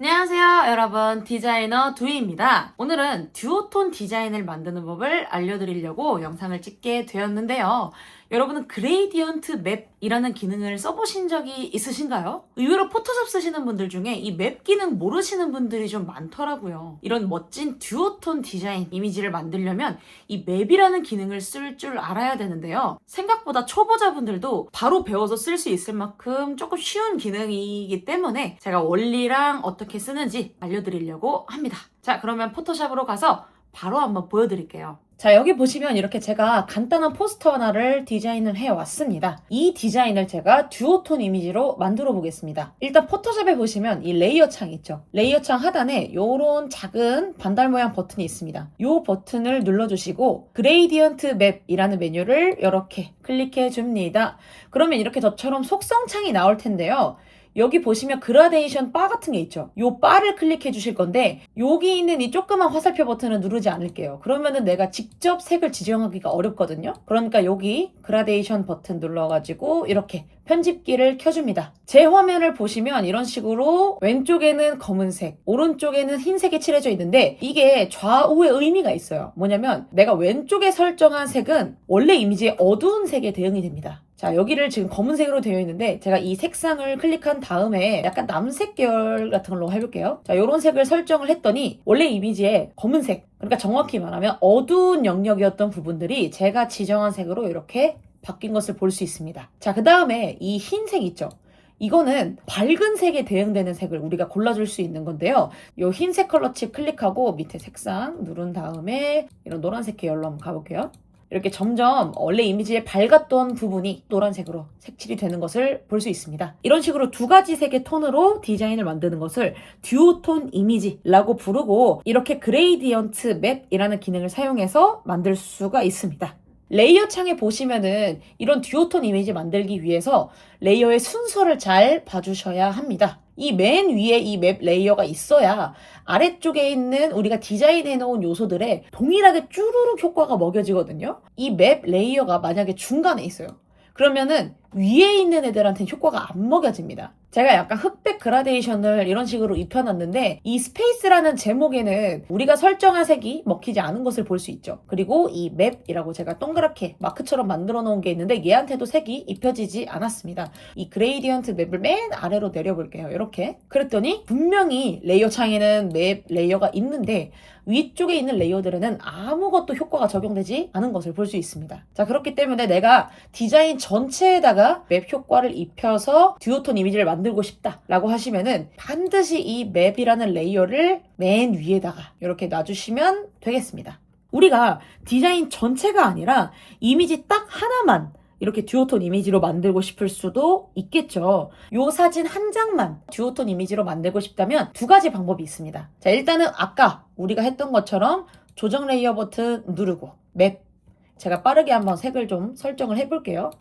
안녕하세요 여러분, 디자이너 두이입니다. 오늘은 듀오톤 디자인을 만드는 법을 알려드리려고 영상을 찍게 되었는데요. 여러분은 그레이디언트 맵이라는 기능을 써보신 적이 있으신가요? 의외로 포토샵 쓰시는 분들 중에 이 맵 기능 모르시는 분들이 좀 많더라고요. 이런 멋진 듀오톤 디자인 이미지를 만들려면 이 맵이라는 기능을 쓸 줄 알아야 되는데요. 생각보다 초보자분들도 바로 배워서 쓸 수 있을 만큼 조금 쉬운 기능이기 때문에 제가 원리랑 어떻게 쓰는지 알려드리려고 합니다. 자, 그러면 포토샵으로 가서 바로 한번 보여드릴게요. 자, 여기 보시면 이렇게 제가 간단한 포스터 하나를 디자인을 해왔습니다. 이 디자인을 제가 듀오톤 이미지로 만들어 보겠습니다. 일단 포토샵에 보시면 이 레이어 창 있죠? 레이어 창 하단에 이런 작은 반달 모양 버튼이 있습니다. 이 버튼을 눌러주시고 그레이디언트 맵이라는 메뉴를 이렇게 클릭해 줍니다. 그러면 이렇게 저처럼 속성 창이 나올 텐데요. 여기 보시면 그라데이션 바 같은 게 있죠. 요 바를 클릭해 주실 건데 여기 있는 이 조그만 화살표 버튼을 누르지 않을게요. 그러면은 내가 직접 색을 지정하기가 어렵거든요. 그러니까 여기 그라데이션 버튼 눌러가지고 이렇게 편집기를 켜줍니다. 제 화면을 보시면 이런 식으로 왼쪽에는 검은색, 오른쪽에는 흰색이 칠해져 있는데 이게 좌우의 의미가 있어요. 뭐냐면 내가 왼쪽에 설정한 색은 원래 이미지의 어두운 색에 대응이 됩니다. 자, 여기를 지금 검은색으로 되어 있는데 제가 이 색상을 클릭한 다음에 약간 남색 계열 같은 걸로 해볼게요. 자, 요런 색을 설정을 했더니 원래 이미지에 검은색, 그러니까 정확히 말하면 어두운 영역이었던 부분들이 제가 지정한 색으로 이렇게 바뀐 것을 볼 수 있습니다. 자, 그 다음에 이 흰색 있죠? 이거는 밝은 색에 대응되는 색을 우리가 골라줄 수 있는 건데요. 이 흰색 컬러 칩 클릭하고 밑에 색상 누른 다음에 이런 노란색 계열로 한번 가볼게요. 이렇게 점점 원래 이미지에 밝았던 부분이 노란색으로 색칠이 되는 것을 볼 수 있습니다. 이런 식으로 두 가지 색의 톤으로 디자인을 만드는 것을 듀오톤 이미지라고 부르고 이렇게 그레이디언트 맵이라는 기능을 사용해서 만들 수가 있습니다. 레이어 창에 보시면은 이런 듀오톤 이미지 만들기 위해서 레이어의 순서를 잘 봐주셔야 합니다. 이 맨 위에 이 맵 레이어가 있어야 아래쪽에 있는 우리가 디자인해 놓은 요소들에 동일하게 쭈루룩 효과가 먹여지거든요. 이 맵 레이어가 만약에 중간에 있어요. 그러면은 위에 있는 애들한테는 효과가 안 먹여집니다. 제가 약간 흑백 그라데이션을 이런 식으로 입혀놨는데 이 스페이스라는 제목에는 우리가 설정한 색이 먹히지 않은 것을 볼 수 있죠. 그리고 이 맵이라고 제가 동그랗게 마크처럼 만들어 놓은 게 있는데 얘한테도 색이 입혀지지 않았습니다. 이 그레이디언트 맵을 맨 아래로 내려볼게요. 이렇게. 그랬더니 분명히 레이어 창에는 맵 레이어가 있는데 위쪽에 있는 레이어들에는 아무것도 효과가 적용되지 않은 것을 볼 수 있습니다. 자, 그렇기 때문에 내가 디자인 전체에다가 맵 효과를 입혀서 듀오톤 이미지를 만들고 싶다라고 하시면은 반드시 이 맵이라는 레이어를 맨 위에다가 이렇게 놔주시면 되겠습니다. 우리가 디자인 전체가 아니라 이미지 딱 하나만 이렇게 듀오톤 이미지로 만들고 싶을 수도 있겠죠. 요 사진 한 장만 듀오톤 이미지로 만들고 싶다면 두 가지 방법이 있습니다. 자, 일단은 아까 우리가 했던 것처럼 조정 레이어 버튼 누르고 맵, 제가 빠르게 한번 색을 좀 설정을 해볼게요.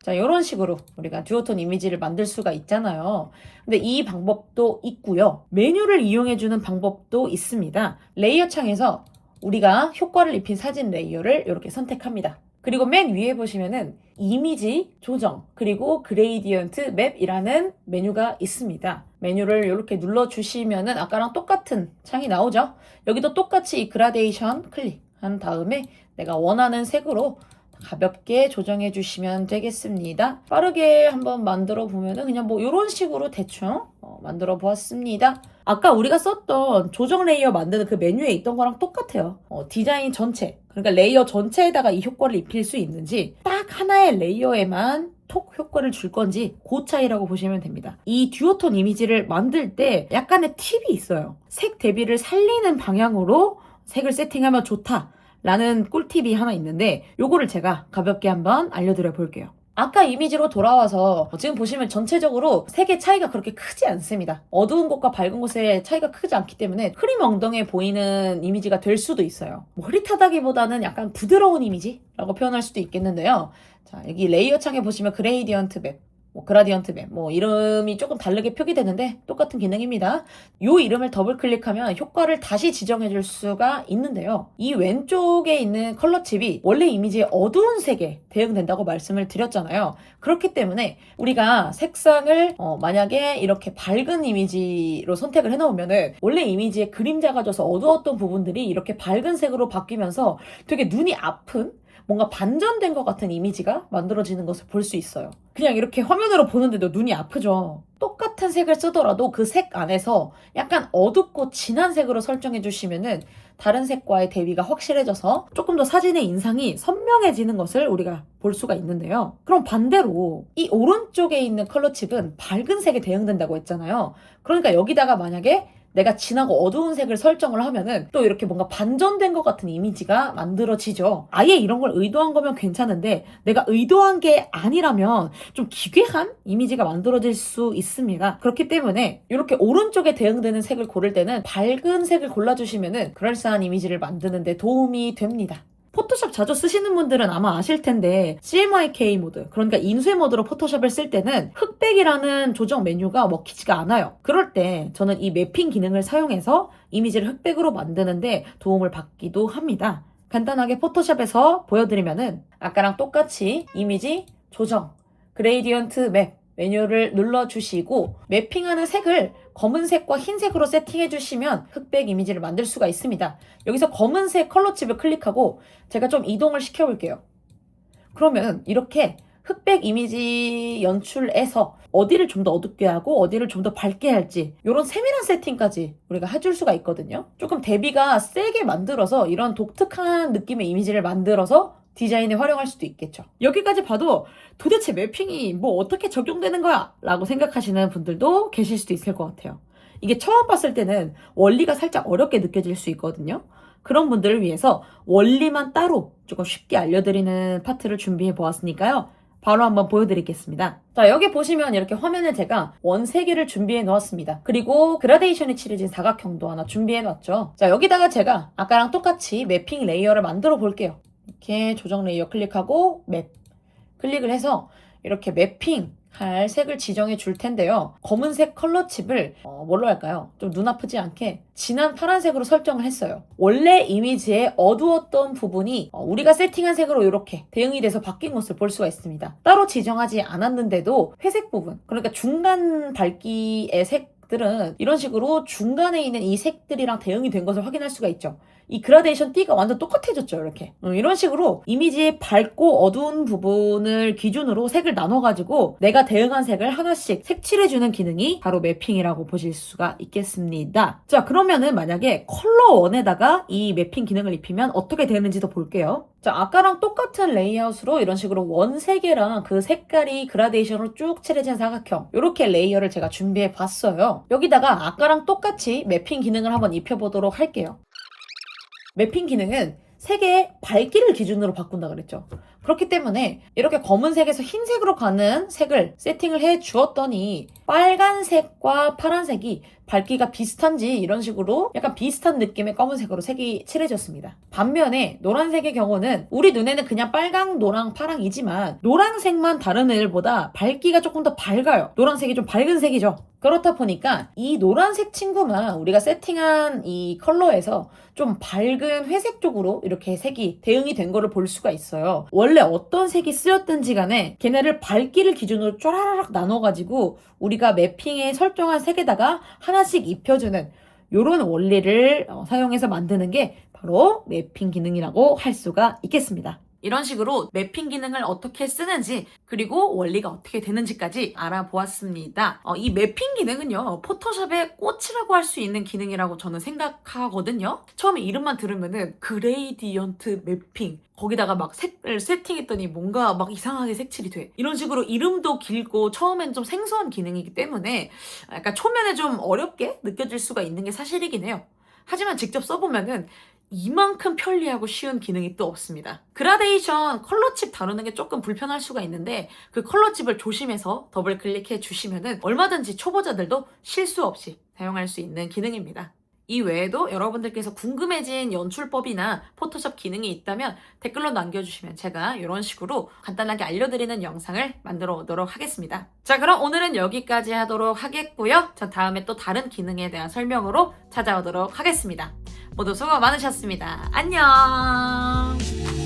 자, 이런 식으로 우리가 듀오톤 이미지를 만들 수가 있잖아요. 근데 이 방법도 있고요. 메뉴를 이용해주는 방법도 있습니다. 레이어 창에서 우리가 효과를 입힌 사진 레이어를 이렇게 선택합니다. 그리고 맨 위에 보시면은 이미지 조정 그리고 그레이디언트 맵이라는 메뉴가 있습니다. 메뉴를 이렇게 눌러주시면은 아까랑 똑같은 창이 나오죠. 여기도 똑같이 이 그라데이션 클릭한 다음에 내가 원하는 색으로 가볍게 조정해 주시면 되겠습니다. 빠르게 한번 만들어 보면은 그냥 뭐 이런 식으로 대충 만들어 보았습니다. 아까 우리가 썼던 조정 레이어 만드는 그 메뉴에 있던 거랑 똑같아요. 디자인 전체, 그러니까 레이어 전체에다가 이 효과를 입힐 수 있는지 딱 하나의 레이어에만 톡 효과를 줄 건지 그 차이라고 보시면 됩니다. 이 듀오톤 이미지를 만들 때 약간의 팁이 있어요. 색 대비를 살리는 방향으로 색을 세팅하면 좋다 라는 꿀팁이 하나 있는데 요거를 제가 가볍게 한번 알려드려 볼게요. 아까 이미지로 돌아와서 지금 보시면 전체적으로 색의 차이가 그렇게 크지 않습니다. 어두운 곳과 밝은 곳의 차이가 크지 않기 때문에 흐리멍덩해 보이는 이미지가 될 수도 있어요. 뭐 흐릿하다기보다는 약간 부드러운 이미지라고 표현할 수도 있겠는데요. 자, 여기 레이어 창에 보시면 그레이디언트 맵 뭐 그라디언트 맵, 뭐 이름이 조금 다르게 표기되는데 똑같은 기능입니다. 이 이름을 더블 클릭하면 효과를 다시 지정해 줄 수가 있는데요. 이 왼쪽에 있는 컬러 칩이 원래 이미지의 어두운 색에 대응된다고 말씀을 드렸잖아요. 그렇기 때문에 우리가 색상을 만약에 이렇게 밝은 이미지로 선택을 해놓으면은 원래 이미지에 그림자가 져서 어두웠던 부분들이 이렇게 밝은 색으로 바뀌면서 되게 눈이 아픈 뭔가 반전된 것 같은 이미지가 만들어지는 것을 볼 수 있어요. 그냥 이렇게 화면으로 보는데도 눈이 아프죠. 똑같은 색을 쓰더라도 그 색 안에서 약간 어둡고 진한 색으로 설정해 주시면은 다른 색과의 대비가 확실해져서 조금 더 사진의 인상이 선명해지는 것을 우리가 볼 수가 있는데요. 그럼 반대로 이 오른쪽에 있는 컬러 칩은 밝은 색에 대응된다고 했잖아요. 그러니까 여기다가 만약에 내가 진하고 어두운 색을 설정을 하면은 또 이렇게 뭔가 반전된 것 같은 이미지가 만들어지죠. 아예 이런 걸 의도한 거면 괜찮은데 내가 의도한 게 아니라면 좀 기괴한 이미지가 만들어질 수 있습니다. 그렇기 때문에 이렇게 오른쪽에 대응되는 색을 고를 때는 밝은 색을 골라주시면은 그럴싸한 이미지를 만드는 데 도움이 됩니다. 포토샵 자주 쓰시는 분들은 아마 아실 텐데 CMYK 모드, 그러니까 인쇄 모드로 포토샵을 쓸 때는 흑백이라는 조정 메뉴가 먹히지가 않아요. 그럴 때 저는 이 매핑 기능을 사용해서 이미지를 흑백으로 만드는데 도움을 받기도 합니다. 간단하게 포토샵에서 보여드리면은 아까랑 똑같이 이미지 조정, 그레이디언트 맵 메뉴를 눌러주시고 매핑하는 색을 검은색과 흰색으로 세팅해주시면 흑백 이미지를 만들 수가 있습니다. 여기서 검은색 컬러칩을 클릭하고 제가 좀 이동을 시켜볼게요. 그러면 이렇게 흑백 이미지 연출에서 어디를 좀 더 어둡게 하고 어디를 좀 더 밝게 할지 이런 세밀한 세팅까지 우리가 해줄 수가 있거든요. 조금 대비가 세게 만들어서 이런 독특한 느낌의 이미지를 만들어서 디자인에 활용할 수도 있겠죠. 여기까지 봐도 도대체 매핑이 뭐 어떻게 적용되는 거야? 라고 생각하시는 분들도 계실 수도 있을 것 같아요. 이게 처음 봤을 때는 원리가 살짝 어렵게 느껴질 수 있거든요. 그런 분들을 위해서 원리만 따로 조금 쉽게 알려드리는 파트를 준비해 보았으니까요. 바로 한번 보여드리겠습니다. 자, 여기 보시면 이렇게 화면에 제가 원 3개를 준비해 놓았습니다. 그리고 그라데이션이 칠해진 사각형도 하나 준비해 놨죠. 자, 여기다가 제가 아까랑 똑같이 매핑 레이어를 만들어 볼게요. 이렇게 조정 레이어 클릭하고 맵 클릭을 해서 이렇게 매핑 할 색을 지정해 줄 텐데요. 검은색 컬러 칩을 뭘로 할까요? 좀 눈 아프지 않게 진한 파란색으로 설정을 했어요. 원래 이미지의 어두웠던 부분이 우리가 세팅한 색으로 이렇게 대응이 돼서 바뀐 것을 볼 수가 있습니다. 따로 지정하지 않았는데도 회색 부분, 그러니까 중간 밝기의 색들은 이런 식으로 중간에 있는 이 색들이랑 대응이 된 것을 확인할 수가 있죠. 이 그라데이션 띠가 완전 똑같아졌죠, 이렇게. 이런 식으로 이미지의 밝고 어두운 부분을 기준으로 색을 나눠가지고 내가 대응한 색을 하나씩 색칠해주는 기능이 바로 매핑이라고 보실 수가 있겠습니다. 자, 그러면은 만약에 컬러 1에다가 이 매핑 기능을 입히면 어떻게 되는지도 볼게요. 자, 아까랑 똑같은 레이아웃으로 이런 식으로 원 3개랑 그 색깔이 그라데이션으로 쭉 칠해진 사각형, 이렇게 레이어를 제가 준비해 봤어요. 여기다가 아까랑 똑같이 매핑 기능을 한번 입혀보도록 할게요. 매핑 기능은 색의 밝기를 기준으로 바꾼다 그랬죠. 그렇기 때문에 이렇게 검은색에서 흰색으로 가는 색을 세팅을 해 주었더니 빨간색과 파란색이 밝기가 비슷한지 이런 식으로 약간 비슷한 느낌의 검은색으로 색이 칠해졌습니다. 반면에 노란색의 경우는 우리 눈에는 그냥 빨강, 노랑, 파랑이지만 노란색만 다른 애들보다 밝기가 조금 더 밝아요. 노란색이 좀 밝은 색이죠. 그렇다 보니까 이 노란색 친구만 우리가 세팅한 이 컬러에서 좀 밝은 회색 쪽으로 이렇게 색이 대응이 된 거를 볼 수가 있어요. 원래 어떤 색이 쓰였든지 간에 걔네를 밝기를 기준으로 쫘라락 나눠가지고 우리가 매핑에 설정한 색에다가 하나씩 입혀주는 이런 원리를 사용해서 만드는 게 바로 매핑 기능이라고 할 수가 있겠습니다. 이런 식으로 매핑 기능을 어떻게 쓰는지 그리고 원리가 어떻게 되는지까지 알아보았습니다. 이 매핑 기능은요, 포토샵의 꽃이라고 할 수 있는 기능이라고 저는 생각하거든요. 처음에 이름만 들으면은 그레이디언트 매핑, 거기다가 막 색을 세팅했더니 뭔가 막 이상하게 색칠이 돼. 이런 식으로 이름도 길고 처음엔 좀 생소한 기능이기 때문에 약간 초면에 좀 어렵게 느껴질 수가 있는 게 사실이긴 해요. 하지만 직접 써보면은 이만큼 편리하고 쉬운 기능이 또 없습니다. 그라데이션 컬러칩 다루는 게 조금 불편할 수가 있는데 그 컬러칩을 조심해서 더블 클릭해 주시면은 얼마든지 초보자들도 실수 없이 사용할 수 있는 기능입니다. 이 외에도 여러분들께서 궁금해진 연출법이나 포토샵 기능이 있다면 댓글로 남겨주시면 제가 이런 식으로 간단하게 알려드리는 영상을 만들어 오도록 하겠습니다. 자, 그럼 오늘은 여기까지 하도록 하겠고요. 전 다음에 또 다른 기능에 대한 설명으로 찾아오도록 하겠습니다. 모두 수고 많으셨습니다. 안녕!